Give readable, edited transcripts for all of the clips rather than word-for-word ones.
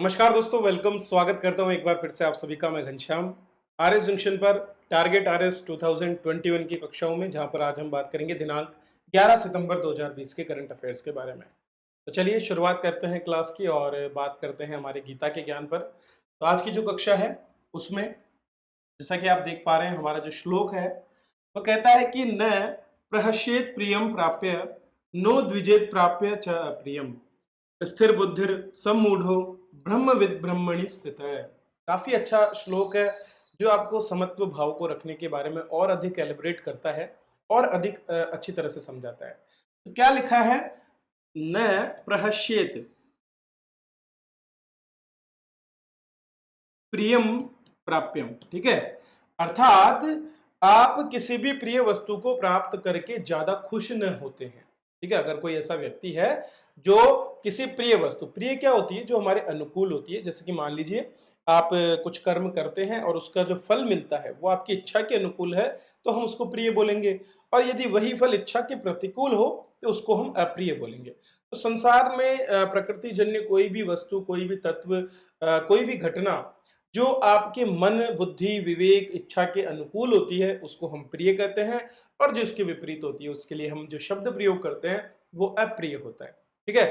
नमस्कार दोस्तों, वेलकम। स्वागत करता हूं एक बार फिर से आप सभी का। मैं घनश्याम आरएस जंक्शन पर टारगेट आरएस 2021 की कक्षाओं में, जहां पर आज हम बात करेंगे दिनांक 11 सितंबर 2020 के करंट अफेयर्स के बारे में। तो चलिए शुरुआत करते हैं क्लास की और बात करते हैं हमारे गीता के ज्ञान पर। तो आज की जो कक्षा है उसमें जैसा कि आप देख पा रहे हैं, हमारा जो श्लोक है वो कहता है कि न प्रहस्येत प्रियम प्राप्य नो द्विजेत प्राप्य च प्रियम स्थिर बुद्धिर सम्मूढ़ो ब्रह्मविद ब्रह्मणि स्थित है। काफी अच्छा श्लोक है जो आपको समत्व भाव को रखने के बारे में और अधिक एलिब्रेट करता है और अधिक अच्छी तरह से समझाता है। तो क्या लिखा है? न प्रहस्येत प्रियम प्राप्यम। ठीक है, अर्थात आप किसी भी प्रिय वस्तु को प्राप्त करके ज्यादा खुश न होते हैं। ठीक है, अगर कोई ऐसा व्यक्ति है जो किसी प्रिय वस्तु, प्रिय क्या होती है? जो हमारे अनुकूल होती है। जैसे कि मान लीजिए आप कुछ कर्म करते हैं और उसका जो फल मिलता है वो आपकी इच्छा के अनुकूल है, तो हम उसको प्रिय बोलेंगे। और यदि वही फल इच्छा के प्रतिकूल हो तो उसको हम अप्रिय बोलेंगे। तो संसार में प्रकृति जन्य कोई भी वस्तु, कोई भी तत्व, कोई भी घटना जो आपके मन, बुद्धि, विवेक, इच्छा के अनुकूल होती है उसको हम प्रिय कहते हैं, और जो इसके विपरीत होती है उसके लिए हम जो शब्द प्रयोग करते हैं वो अप्रिय होता है। ठीक है,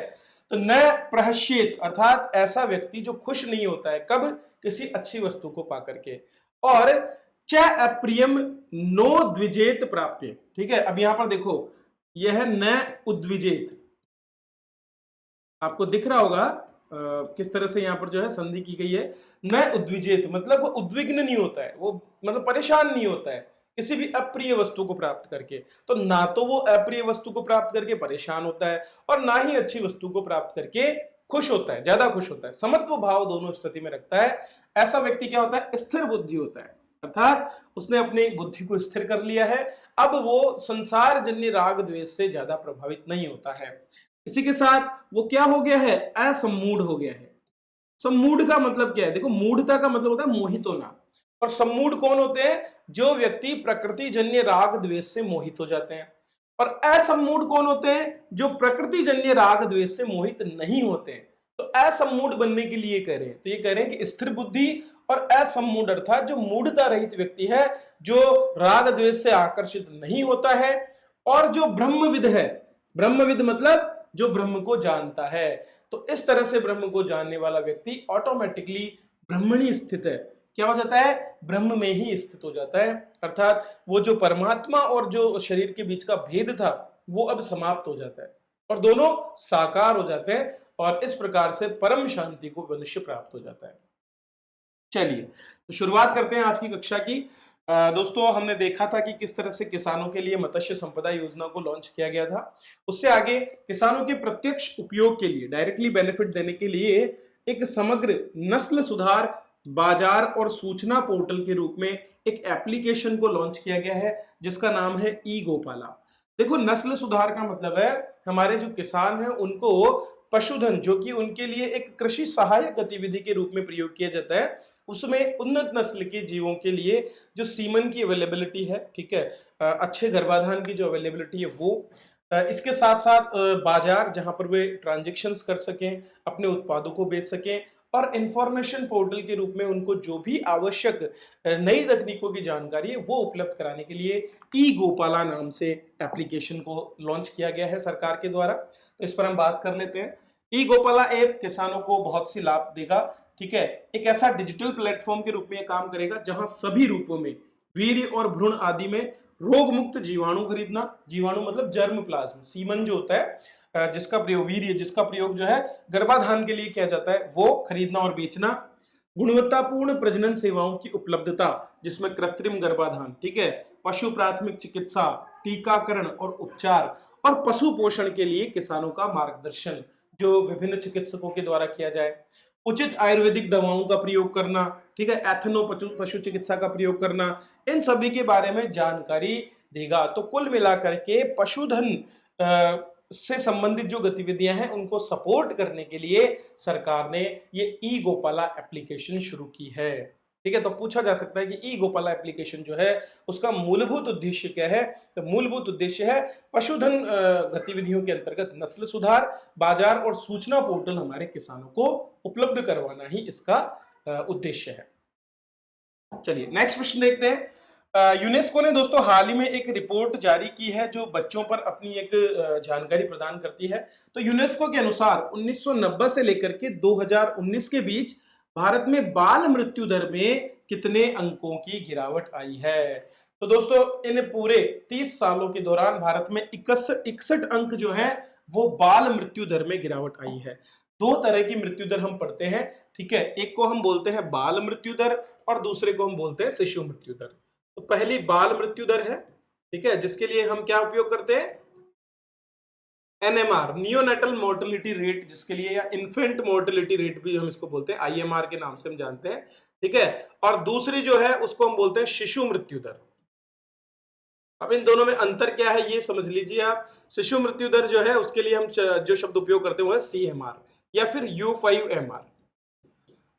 तो न प्रहस्येत अर्थात ऐसा व्यक्ति जो खुश नहीं होता है, कब? किसी अच्छी वस्तु को पा करके। और च अप्रियम नो द्विजेत प्राप्य। ठीक है, अब यहां पर देखो, यह न उद्विजेत आपको दिख रहा होगा किस तरह से यहाँ पर जो है संधि की गई है। न उद्विजेत मतलब वो उद्विग्न नहीं होता है, वो मतलब परेशान नहीं होता है किसी भी अप्रिय वस्तु को प्राप्त करके। तो ना तो वो अप्रिय वस्तु को प्राप्त करके परेशान होता है और ना ही अच्छी वस्तु को प्राप्त करके खुश होता है, ज्यादा खुश होता है। समत्व भाव दोनों स्थिति में रखता है। ऐसा व्यक्ति क्या होता है? स्थिर बुद्धि होता है, अर्थात उसने अपनी बुद्धि को स्थिर कर लिया है। अब वो संसार जन्य राग द्वेष से ज्यादा प्रभावित नहीं होता है। इसी के साथ वो क्या हो गया है? असम्मूढ़ हो गया है। सम्मूढ़ का मतलब क्या है? देखो, मूढ़ता का मतलब होता है मोहित होना। और सम्मूढ़ कौन होते हैं? जो व्यक्ति प्रकृति जन्य राग द्वेष से मोहित हो जाते हैं। और असम्मूढ़ कौन होते हैं? जो प्रकृति जन्य राग द्वेष से मोहित नहीं होते हैं। तो असम्मूढ़ बनने के लिए कह रहे हैं, तो ये कह रहे हैं कि स्थिर बुद्धि और असम्मूढ़ अर्थात जो मूढ़ता रहित व्यक्ति है, जो राग द्वेष से आकर्षित नहीं होता है, और जो ब्रह्मविद है। ब्रह्मविद मतलब जो ब्रह्म को जानता है। तो इस तरह से ब्रह्म को जानने वाला व्यक्ति ऑटोमेटिकली ब्रह्मणी स्थित है। क्या हो जाता है? ब्रह्म में ही स्थित हो जाता है। अर्थात वो जो परमात्मा और जो शरीर के बीच का भेद था वो अब समाप्त हो जाता है और दोनों साकार हो जाते हैं, और इस प्रकार से परम शांति को मनुष्य प्राप्त हो जाता है। चलिए, तो शुरुआत करते हैं आज की कक्षा की। दोस्तों, हमने देखा था कि किस तरह से किसानों के लिए मत्स्य संपदा योजना को लॉन्च किया गया था। उससे आगे किसानों के प्रत्यक्ष उपयोग के लिए, डायरेक्टली बेनिफिट देने के लिए एक समग्र नस्ल सुधार बाजार और सूचना पोर्टल के रूप में एक एप्लीकेशन को लॉन्च किया गया है जिसका नाम है ई गोपाला। देखो, नस्ल सुधार का मतलब है हमारे जो किसान हैं उनको पशुधन, जो कि उनके लिए एक कृषि सहायक गतिविधि के रूप में प्रयोग किया जाता है, उसमें उन्नत नस्ल के जीवों के लिए जो सीमन की अवेलेबिलिटी है, ठीक है, अच्छे गर्भाधान की जो अवेलेबिलिटी है वो, इसके साथ साथ बाजार जहां पर वे ट्रांजेक्शन्स कर सकें, अपने उत्पादों को बेच सकें, और इंफॉर्मेशन पोर्टल के रूप में उनको जो भी आवश्यक नई तकनीकों की जानकारी है वो उपलब्ध कराने के लिए ई गोपाला नाम से एप्लीकेशन को लॉन्च किया गया है सरकार के द्वारा। तो इस पर हम बात कर लेते हैं। ई गोपाला ऐप किसानों को बहुत सी लाभ देगा। ठीक है, एक ऐसा डिजिटल प्लेटफॉर्म के रूप में काम करेगा जहां सभी रूपों में, वीर्य और भ्रूण आदि में, रोग मुक्त जीवाणु खरीदना, जीवाणु मतलब जर्म प्लाज्म, सीमन जो होता है, जिसका प्रयोग, वीर्य जिसका प्रयोग जो है गर्भाधान के लिए किया जाता है, वो खरीदना और बेचना। गुणवत्तापूर्ण प्रजनन सेवाओं की उपलब्धता जिसमें कृत्रिम गर्भाधान, ठीक है, पशु प्राथमिक चिकित्सा, टीकाकरण और उपचार, और पशु पोषण के लिए किसानों का मार्गदर्शन जो विभिन्न चिकित्सकों के द्वारा किया जाए, उचित आयुर्वेदिक दवाओं का प्रयोग करना, ठीक है, एथनो पशु चिकित्सा का प्रयोग करना, इन सभी के बारे में जानकारी देगा। तो कुल मिलाकर के पशुधन से संबंधित जो गतिविधियां हैं उनको सपोर्ट करने के लिए सरकार ने ये ई गोपाला एप्लीकेशन शुरू की है। ठीक है, तो पूछा जा सकता है कि ई गोपाला एप्लीकेशन जो है उसका मूलभूत उद्देश्य क्या है? तो मूलभूत उद्देश्य है पशुधन गतिविधियों के अंतर्गत नस्ल सुधार, बाजार और सूचना पोर्टल हमारे किसानों को उपलब्ध करवाना ही इसका उद्देश्य है। चलिए नेक्स्ट प्रश्न देखते हैं। यूनेस्को ने दोस्तों हाल ही में एक रिपोर्ट जारी की है जो बच्चों पर अपनी एक जानकारी प्रदान करती है। तो यूनेस्को के अनुसार 1990 से लेकर के 2019 के बीच भारत में बाल मृत्यु दर में कितने अंकों की गिरावट आई है? तो दोस्तों इन पूरे 30 सालों के दौरान भारत में 61 अंक जो है वो बाल मृत्यु दर में गिरावट आई है। दो तरह की मृत्यु दर हम पढ़ते हैं, ठीक है, एक को हम बोलते हैं बाल मृत्यु दर और दूसरे को हम बोलते हैं शिशु मृत्यु दर। तो पहली बाल मृत्यु दर है, ठीक है, जिसके लिए हम क्या उपयोग करते हैं? एनएमआर, नियोनेटल मोर्टेलिटी रेट, जिसके लिए, या इन्फेंट मोर्टेलिटी रेट भी हम इसको बोलते हैं, आईएमआर के नाम से हम जानते हैं, ठीक है। और दूसरी जो है उसको हम बोलते हैं शिशु मृत्यु दर। अब इन दोनों में अंतर क्या है ये समझ लीजिए आप। शिशु मृत्यु दर जो है उसके लिए हम जो शब्द उपयोग करते हैं वो है CMR या फिर U5MR।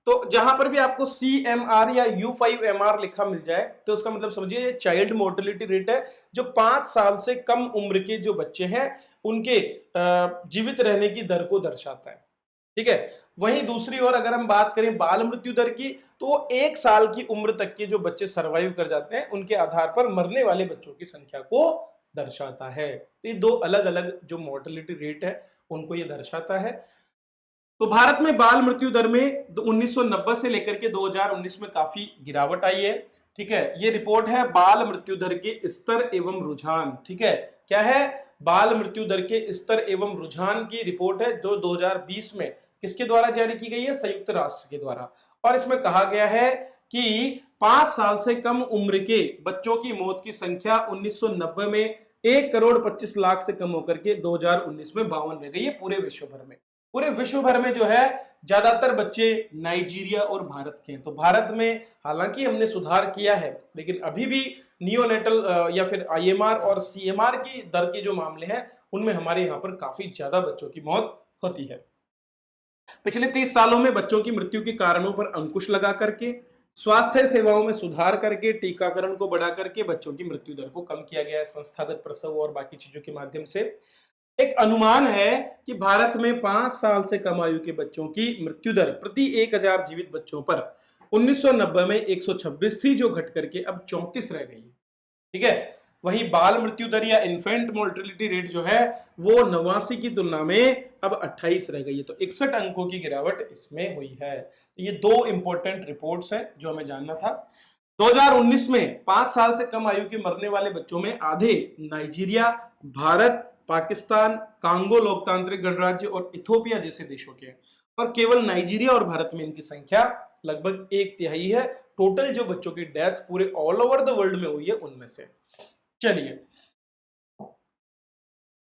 तो जहां पर भी आपको CMR या U5MR लिखा मिल जाए तो उसका मतलब समझिए ये चाइल्ड मोर्टेलिटी रेट है, जो 5 साल से कम उम्र के जो बच्चे हैं उनके जीवित रहने की दर को दर्शाता है, ठीक है। वहीं दूसरी ओर अगर हम बात करें बाल मृत्यु दर की, तो 1 साल की उम्र तक के जो बच्चे सरवाइव कर जाते हैं उनके आधार पर मरने वाले बच्चों की संख्या को दर्शाता है। तो ये दो अलग अलग जो मोर्टेलिटी रेट है उनको ये दर्शाता है। तो भारत में बाल मृत्यु दर में 1990 से लेकर के 2019 में काफी गिरावट आई है, ठीक है। ये रिपोर्ट है बाल मृत्यु दर के स्तर एवं रुझान, ठीक है। क्या है? बाल मृत्यु दर के स्तर एवं रुझान की रिपोर्ट है जो 2020 में किसके द्वारा जारी की गई है? संयुक्त राष्ट्र के द्वारा। और इसमें कहा गया है कि 5 साल से कम उम्र के बच्चों की मौत की संख्या 1990 में 1,25,00,000 से कम होकर के 2019 में 52 रह गई है पूरे विश्व भर में। पूरे विश्व भर में जो है ज्यादातर बच्चे नाइजीरिया और भारत के हैं। तो भारत में हालांकि हमने सुधार किया है, लेकिन अभी भी नियोनेटल या फिर IMR और CMR की दर के जो मामले हैं उनमें हमारे यहाँ पर काफी ज्यादा बच्चों की मौत होती है। पिछले 30 सालों में बच्चों की मृत्यु के कारणों पर अंकुश लगा करके, स्वास्थ्य सेवाओं में सुधार करके, टीकाकरण को बढ़ा करके बच्चों की मृत्यु दर को कम किया गया है, संस्थागत प्रसव और बाकी चीजों के माध्यम से। एक अनुमान है कि भारत में 5 साल से कम आयु के बच्चों की मृत्यु दर प्रति 1000 जीवित बच्चों पर 1990 में 126 थी, जो घट करके अब 34 रह गई, ठीक है। वहीं बाल मृत्यु दर या इन्फेंट मोर्टेलिटी रेट जो है वो 89 की तुलना में अब 28 रह गई है। तो 61 अंकों की गिरावट इसमें हुई है। तो ये दो इंपॉर्टेंट रिपोर्ट्स हैं जो हमें जानना था। 2019 में 5 साल से कम आयु के मरने वाले बच्चों में आधे नाइजीरिया, भारत, पाकिस्तान, कांगो लोकतांत्रिक गणराज्य और इथोपिया जैसे देशों के हैं, और केवल नाइजीरिया और भारत में इनकी संख्या लगभग 1/3 है टोटल जो बच्चों की डेथ पूरे ऑल ओवर द वर्ल्ड में हुई है उनमें से। चलिए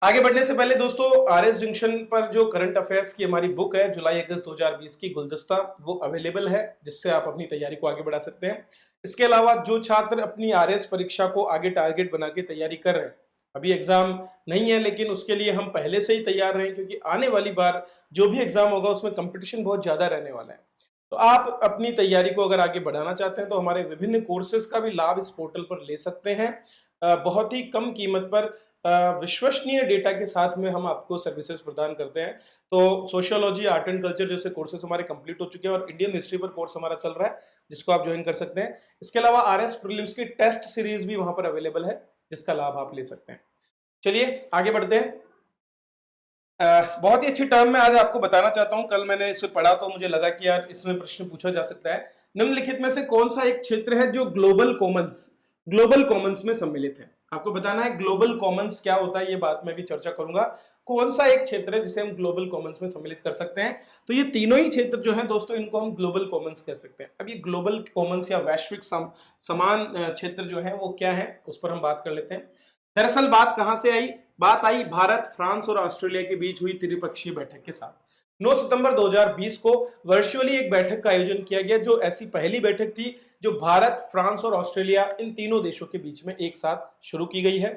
आगे बढ़ने से पहले दोस्तों RS जंक्शन पर जो करंट अफेयर्स की हमारी बुक है जुलाई अगस्त 2020 की गुलदस्ता, वो अवेलेबल है, जिससे आप अपनी तैयारी को आगे बढ़ा सकते हैं। इसके अलावा जो छात्र अपनी RS परीक्षा को आगे टारगेट बना के तैयारी कर रहे हैं, अभी एग्जाम नहीं है लेकिन उसके लिए हम पहले से ही तैयार रहें, क्योंकि आने वाली बार जो भी एग्जाम होगा उसमें कंपटीशन बहुत ज्यादा रहने वाला है। तो आप अपनी तैयारी को अगर आगे बढ़ाना चाहते हैं तो हमारे विभिन्न कोर्सेज का भी लाभ इस पोर्टल पर ले सकते हैं। बहुत ही कम कीमत पर विश्वसनीय डेटा के साथ में हम आपको सर्विसेज प्रदान करते हैं। तो सोशियोलॉजी, आर्ट एंड कल्चर जैसे कोर्सेज हमारे कंप्लीट हो चुके हैं और इंडियन हिस्ट्री पर कोर्स हमारा चल रहा है, जिसको आप ज्वाइन कर सकते हैं। इसके अलावा RS प्रीलिम्स की टेस्ट सीरीज भी वहां पर अवेलेबल है, जिसका लाभ आप ले सकते हैं। चलिए आगे बढ़ते हैं। बहुत ही अच्छी टर्म मैं आज आपको बताना चाहता हूं। कल मैंने इसे पढ़ा तो मुझे लगा कि यार इसमें प्रश्न पूछा जा सकता है। निम्नलिखित में से कौन सा एक क्षेत्र है जो ग्लोबल कॉमन्स में सम्मिलित है? आपको बताना है ग्लोबल कॉमन्स क्या होता है, ये बात मैं भी चर्चा करूंगा। कौन सा एक क्षेत्र है जिसे हम ग्लोबल कॉमन्स में सम्मिलित कर सकते हैं? तो ये तीनों ही क्षेत्र जो है दोस्तों, इनको हम ग्लोबल कॉमन्स कह सकते हैं। अब ये ग्लोबल कॉमन्स या वैश्विक समान क्षेत्र जो है वो क्या है, उस पर हम बात कर लेते हैं। दरअसल बात कहां से आई? बात आई भारत, फ्रांस और ऑस्ट्रेलिया के बीच हुई त्रिपक्षीय बैठक के साथ। 9 सितंबर 2020 को वर्चुअली एक बैठक का आयोजन किया गया, जो ऐसी पहली बैठक थी जो भारत, फ्रांस और ऑस्ट्रेलिया इन तीनों देशों के बीच में एक साथ शुरू की गई है।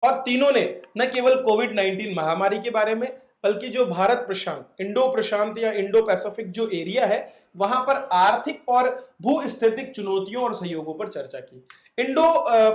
और तीनों ने न केवल कोविड-19 महामारी के बारे में, बल्कि जो भारत प्रशांत, इंडो प्रशांत या इंडो पैसिफिक जो एरिया है, वहां पर आर्थिक और भूस्थितिक चुनौतियों और सहयोगों पर चर्चा की। इंडो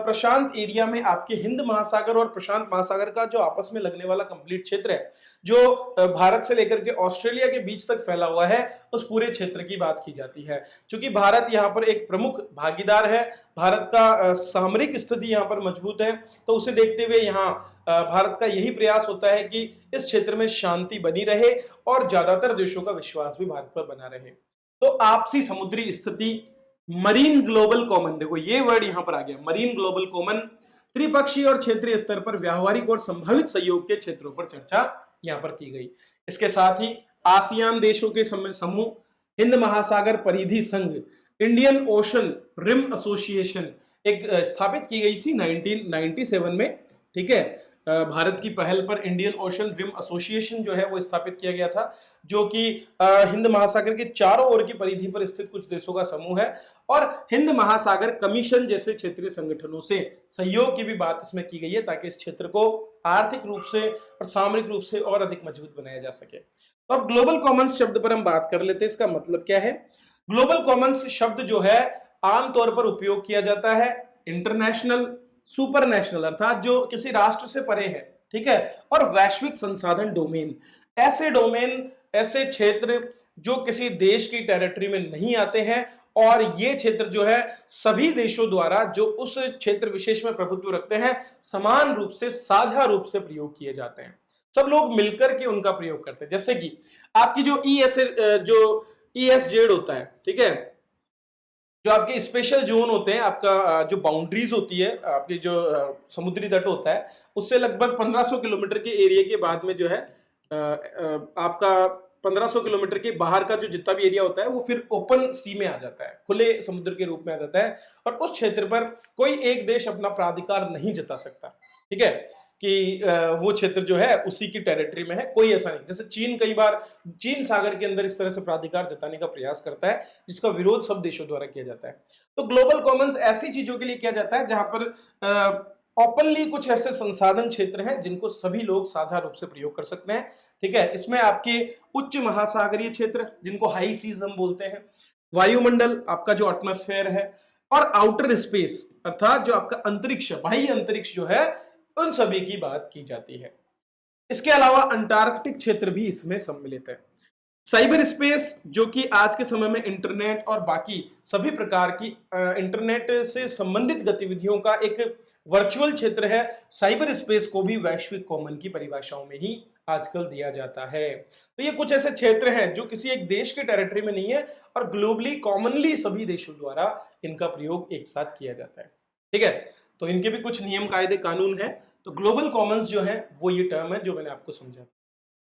प्रशांत एरिया में आपके हिंद महासागर और प्रशांत महासागर का जो आपस में लगने वाला कंप्लीट क्षेत्र है, जो भारत से लेकर के ऑस्ट्रेलिया के बीच तक फैला हुआ है, उस पूरे क्षेत्र की बात की जाती है। क्योंकि भारत यहाँ पर एक प्रमुख भागीदार है, भारत का सामरिक स्थिति यहाँ पर मजबूत है, तो उसे देखते हुए यहाँ भारत का यही प्रयास होता है कि इस क्षेत्र में शांति बनी रहे और ज्यादातर देशों का विश्वास भी भारत पर बना रहे। तो आपसी समुद्री स्थिति, मरीन ग्लोबल कॉमन, देखो ये वर्ड यहां पर आ गया, मरीन ग्लोबल कॉमन, त्रिपक्षीय और क्षेत्रीय स्तर पर व्यावहारिक और संभावित सहयोग के क्षेत्रों पर चर्चा यहां पर की गई। इसके साथ ही आसियान देशों के समूह, हिंद महासागर परिधि संघ, इंडियन ओशन रिम एसोसिएशन एक स्थापित की गई थी 1997 में, ठीक है। भारत की पहल पर इंडियन ओशन रिम एसोसिएशन जो है वो स्थापित किया गया था, जो कि हिंद महासागर के चारों ओर की परिधि पर स्थित कुछ देशों का समूह है। और हिंद महासागर कमीशन जैसे क्षेत्रीय संगठनों से सहयोग की भी बात इसमें की गई है, ताकि इस क्षेत्र को आर्थिक रूप से और सामरिक रूप से और अधिक मजबूत बनाया जा सके। तो अब ग्लोबल कॉमन्स शब्द पर हम बात कर लेते हैं, इसका मतलब क्या है। ग्लोबल कॉमन्स शब्द जो है आमतौर पर उपयोग किया जाता है इंटरनेशनल, सुपर नेशनल अर्थात जो किसी राष्ट्र से परे है, ठीक है, और वैश्विक संसाधन डोमेन, ऐसे डोमेन, ऐसे क्षेत्र जो किसी देश की टेरिटरी में नहीं आते हैं, और ये क्षेत्र जो है सभी देशों द्वारा जो उस क्षेत्र विशेष में प्रभुत्व रखते हैं समान रूप से, साझा रूप से प्रयोग किए जाते हैं, सब लोग मिलकर के उनका प्रयोग करते हैं। जैसे कि आपकी जो ESZ होता है, ठीक है, जो आपके स्पेशल जोन होते हैं, आपका जो बाउंड्रीज होती है, आपकी जो समुद्री तट होता है, उससे लगभग 1500 किलोमीटर के एरिया के बाद में जो है आपका 1500 किलोमीटर के बाहर का जो जितना भी एरिया होता है वो फिर ओपन सी में आ जाता है, खुले समुद्र के रूप में आ जाता है, और उस क्षेत्र पर कोई एक देश अपना प्राधिकार नहीं जता सकता, ठीक है, कि वो क्षेत्र जो है उसी की टेरिटरी में है, कोई ऐसा नहीं। जैसे चीन कई बार चीन सागर के अंदर इस तरह से प्राधिकार जताने का प्रयास करता है, जिसका विरोध सब देशों द्वारा किया जाता है। तो ग्लोबल कॉमन्स ऐसी चीजों के लिए किया जाता है जहां पर ओपनली कुछ ऐसे संसाधन क्षेत्र हैं जिनको सभी लोग साझा रूप से प्रयोग कर सकते हैं, ठीक है। इसमें आपके उच्च महासागरीय क्षेत्र जिनको हाई सीज हम बोलते हैं, वायुमंडल आपका जो एटमॉस्फेयर है, और आउटर स्पेस अर्थात जो आपका अंतरिक्ष, बाह्य अंतरिक्ष जो है, उन सभी की बात की जाती है। इसके अलावा अंटार्कटिक क्षेत्र भी इसमें सम्मिलित है। साइबर स्पेस जो कि आज के समय में इंटरनेट और बाकी सभी प्रकार की इंटरनेट से संबंधित गतिविधियों का एक वर्चुअल क्षेत्र है, साइबर स्पेस को भी वैश्विक कॉमन की परिभाषाओं में ही आजकल दिया जाता है। तो ये कुछ ऐसे क्षेत्र हैं जो किसी एक देश के टेरिटरी में नहीं है और ग्लोबली कॉमनली सभी देशों द्वारा इनका प्रयोग एक साथ किया जाता है, ठीक है। तो इनके भी कुछ नियम कायदे कानून है। तो ग्लोबल कॉमन्स जो है वो ये टर्म है जो मैंने आपको समझा।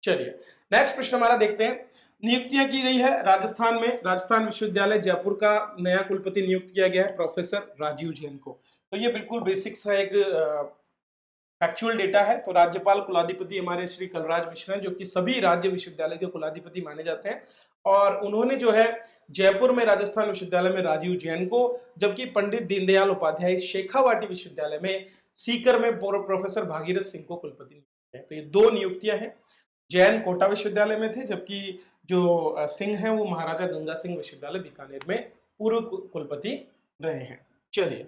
चलिए नेक्स्ट प्रश्न हमारा देखते हैं। नियुक्तियां की गई है राजस्थान में, राजस्थान विश्वविद्यालय जयपुर का नया कुलपति नियुक्त किया गया है प्रोफेसर राजीव जैन को। तो ये बिल्कुल बेसिक्स है, एक फैक्चुअल डेटा है। तो राज्यपाल कुलाधिपति हमारे श्री कलराज मिश्र हैं, जो कि सभी राज्य विश्वविद्यालय के कुलाधिपति माने जाते हैं, और उन्होंने जो है जयपुर में राजस्थान विश्वविद्यालय में राजीव जैन को, जबकि पंडित दीनदयाल उपाध्याय शेखावाटी विश्वविद्यालय में सीकर में प्रोफेसर भागीरथ सिंह को कुलपति नियुक्त है। तो ये दो नियुक्तियां हैं। जैन कोटा विश्वविद्यालय में थे, जबकि जो सिंह हैं वो महाराजा गंगा सिंह विश्वविद्यालय बीकानेर में पूर्व कुलपति रहे हैं। चलिए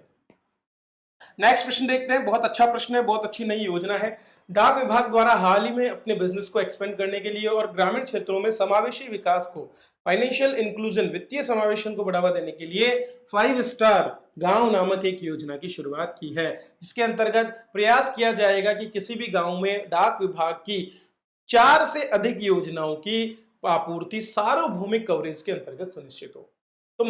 नेक्स्ट प्रश्न देखते हैं। बहुत अच्छा प्रश्न है, बहुत अच्छी नई योजना है। डाक विभाग द्वारा हाल ही में अपने बिजनेस को एक्सपेंड करने के लिए और ग्रामीण क्षेत्रों में समावेशी विकास को, फाइनेंशियल इंक्लूजन, वित्तीय समावेशन को बढ़ावा देने के लिए 5 स्टार गांव नामक एक योजना की शुरुआत की है, जिसके अंतर्गत प्रयास किया जाएगा कि किसी भी गांव में डाक विभाग की 4 से अधिक योजनाओं की आपूर्ति सार्वभौमिक कवरेज के अंतर्गत सुनिश्चित हो। तो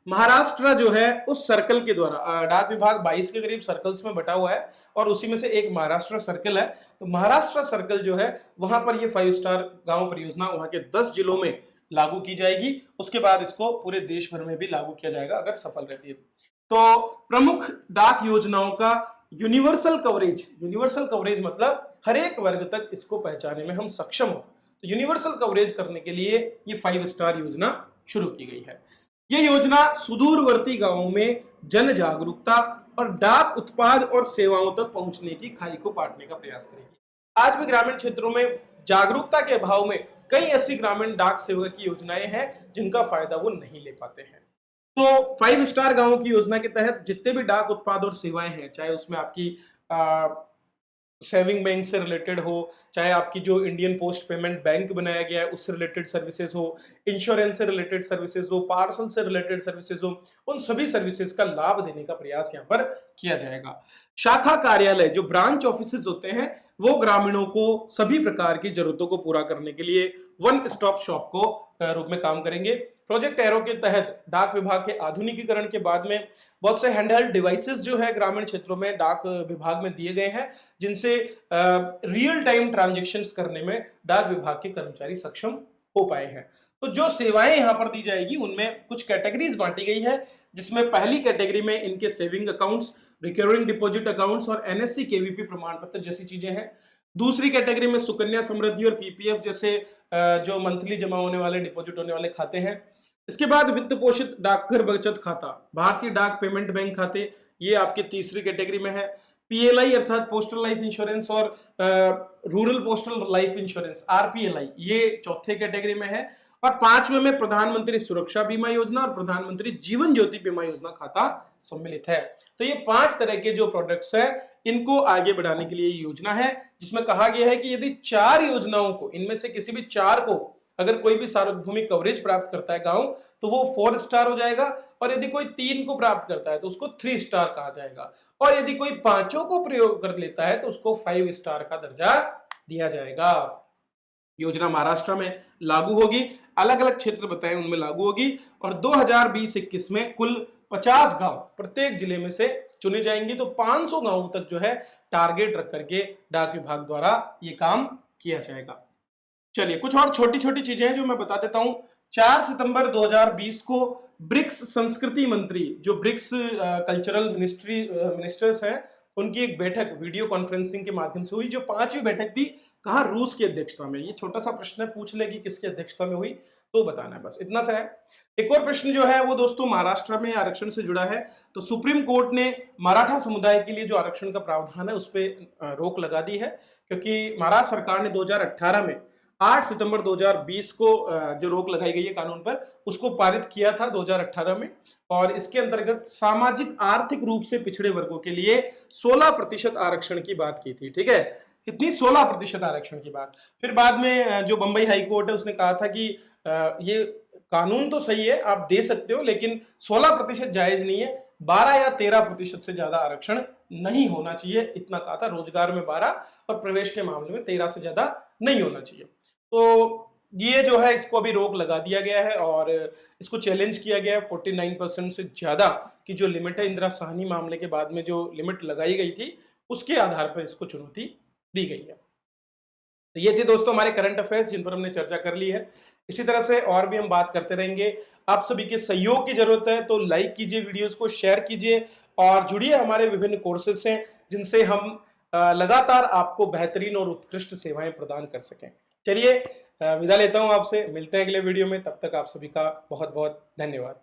महाराष्ट्र जो है उस सर्कल के द्वारा, डाक विभाग 22 के करीब सर्कल्स में बटा हुआ है और उसी में से एक महाराष्ट्र सर्कल है। तो महाराष्ट्र सर्कल जो है वहां पर ये 5 स्टार गांव परियोजना वहां के 10 जिलों में लागू की जाएगी। उसके बाद इसको पूरे देश भर में भी लागू किया जाएगा अगर सफल रहती है। तो प्रमुख डाक योजनाओं का यूनिवर्सल कवरेज मतलब हर एक वर्ग तक इसको पहचाने में हम सक्षम हो। तो यूनिवर्सल कवरेज करने के लिए ये 5 स्टार योजना शुरू की गई है। ये योजना सुदूरवर्ती गांवों में जन जागरूकता और डाक उत्पाद और सेवाओं तक पहुंचने की खाई को पाटने का प्रयास करेगी। आज भी ग्रामीण क्षेत्रों में जागरूकता के अभाव में कई ऐसी ग्रामीण डाक सेवा की योजनाएं हैं जिनका फायदा वो नहीं ले पाते हैं। तो 5 स्टार गांव की योजना के तहत जितने भी डाक उत्पाद और सेवाएं हैं, चाहे उसमें आपकी सेविंग बैंक से रिलेटेड हो, चाहे आपकी जो इंडियन पोस्ट पेमेंट बैंक बनाया गया है उससे रिलेटेड सर्विसेज हो, इंश्योरेंस से रिलेटेड सर्विसेज हो, पार्सल से रिलेटेड सर्विसेज हो, उन सभी सर्विसेज का लाभ देने का प्रयास यहाँ पर किया जाएगा। शाखा कार्यालय जो ब्रांच ऑफिसेज होते हैं वो ग्रामीणों को सभी प्रकार की जरूरतों को पूरा करने के लिए वन स्टॉप शॉप को रूप में काम करेंगे। प्रोजेक्ट एरो के तहत डाक विभाग के आधुनिकीकरण के बाद में बहुत से हैंडहेल्ड डिवाइसेस जो है ग्रामीण क्षेत्रों में डाक विभाग में दिए गए हैं, जिनसे रियल टाइम ट्रांजेक्शन्स करने में डाक विभाग के कर्मचारी सक्षम हो पाए हैं। तो जो सेवाएं यहाँ पर दी जाएगी उनमें कुछ कैटेगरीज बांटी गई है, जिसमें पहली कैटेगरी में इनके saving accounts, recurring deposit accounts और एनएससी केवीपी प्रमाण पत्र जैसी चीजें हैं। दूसरी कैटेगरी में सुकन्या समृद्धि और पीपीएफ जैसे जो मंथली जमा होने वाले, डिपॉजिट होने वाले खाते हैं। इसके बाद वित्त पोषित डाकघर बचत खाता, भारतीय डाक पेमेंट बैंक खाते, ये आपकी तीसरी कैटेगरी में है। पीएलआई अर्थात पोस्टल लाइफ इंश्योरेंस और rural postal life insurance RPLI, ये चौथे कैटेगरी में है। और पांचवें में प्रधानमंत्री सुरक्षा बीमा योजना और प्रधानमंत्री जीवन ज्योति बीमा योजना खाता सम्मिलित है। तो ये 5 तरह के जो प्रोडक्ट्स है इनको आगे बढ़ाने के लिए योजना है, जिसमें कहा गया है कि यदि 4 योजनाओं को, इनमें से किसी भी 4 को अगर कोई भी सार्वभौमिक कवरेज प्राप्त करता है गांव, तो वो 4 स्टार हो जाएगा, और यदि कोई 3 को प्राप्त करता है तो उसको 3 स्टार कहा जाएगा, और यदि कोई 5 को प्रयोग कर लेता है तो उसको 5 स्टार का दर्जा दिया जाएगा। योजना महाराष्ट्र में लागू होगी, अलग अलग क्षेत्र बताए उनमें लागू होगी, और 2020-21 में कुल 50 गांव प्रत्येक जिले में से चुने जाएंगे। तो 500 गांवों तक जो है टारगेट रख करके डाक विभाग द्वारा ये काम किया जाएगा। चलिए कुछ और छोटी छोटी चीजें हैं जो मैं बता देता हूं। 4 सितंबर 2020 को ब्रिक्स संस्कृति मंत्री, जो ब्रिक्स कल्चरल मिनिस्टर्स हैं, उनकी एक बैठक वीडियो कॉन्फ्रेंसिंग के माध्यम से हुई, जो 5वीं बैठक थी। कहा रूस की अध्यक्षता में। ये छोटा सा प्रश्न है, पूछ लेगी किसकी अध्यक्षता में हुई तो बताना है, बस इतना सा है। एक और प्रश्न जो है वो दोस्तों महाराष्ट्र में आरक्षण से जुड़ा है। तो सुप्रीम कोर्ट ने मराठा समुदाय के लिए जो आरक्षण का प्रावधान है उस पर रोक लगा दी है, क्योंकि महाराष्ट्र सरकार ने 2018 में 8 सितंबर 2020 को जो रोक लगाई गई है कानून पर, उसको पारित किया था 2018 में, और इसके अंतर्गत सामाजिक आर्थिक रूप से पिछड़े वर्गों के लिए 16% आरक्षण की बात की थी। ठीक है, कितनी? 16% आरक्षण की बात। फिर बाद में जो बंबई हाई कोर्ट है उसने कहा था कि ये कानून तो सही है, आप दे सकते हो, लेकिन 16% जायज नहीं है, 12 या 13% से ज्यादा आरक्षण नहीं होना चाहिए, इतना कहा था। रोजगार में 12 और प्रवेश के मामले में 13 से ज्यादा नहीं होना चाहिए। तो ये जो है इसको अभी रोक लगा दिया गया है और इसको चैलेंज किया गया है। 49% से ज्यादा की जो लिमिट है, इंदिरा साहनी मामले के बाद में जो लिमिट लगाई गई थी उसके आधार पर इसको चुनौती दी गई है। तो ये थे दोस्तों हमारे करंट अफेयर्स जिन पर हमने चर्चा कर ली है। इसी तरह से और भी हम बात करते रहेंगे। आप सभी के सहयोग की जरूरत है, तो लाइक कीजिए, वीडियोस को शेयर कीजिए और जुड़िए हमारे विभिन्न कोर्सेज से, जिनसे हम लगातार आपको बेहतरीन और उत्कृष्ट सेवाएं प्रदान कर सकें। चलिए विदा लेता हूं आपसे, मिलते हैं अगले वीडियो में। तब तक आप सभी का बहुत बहुत धन्यवाद।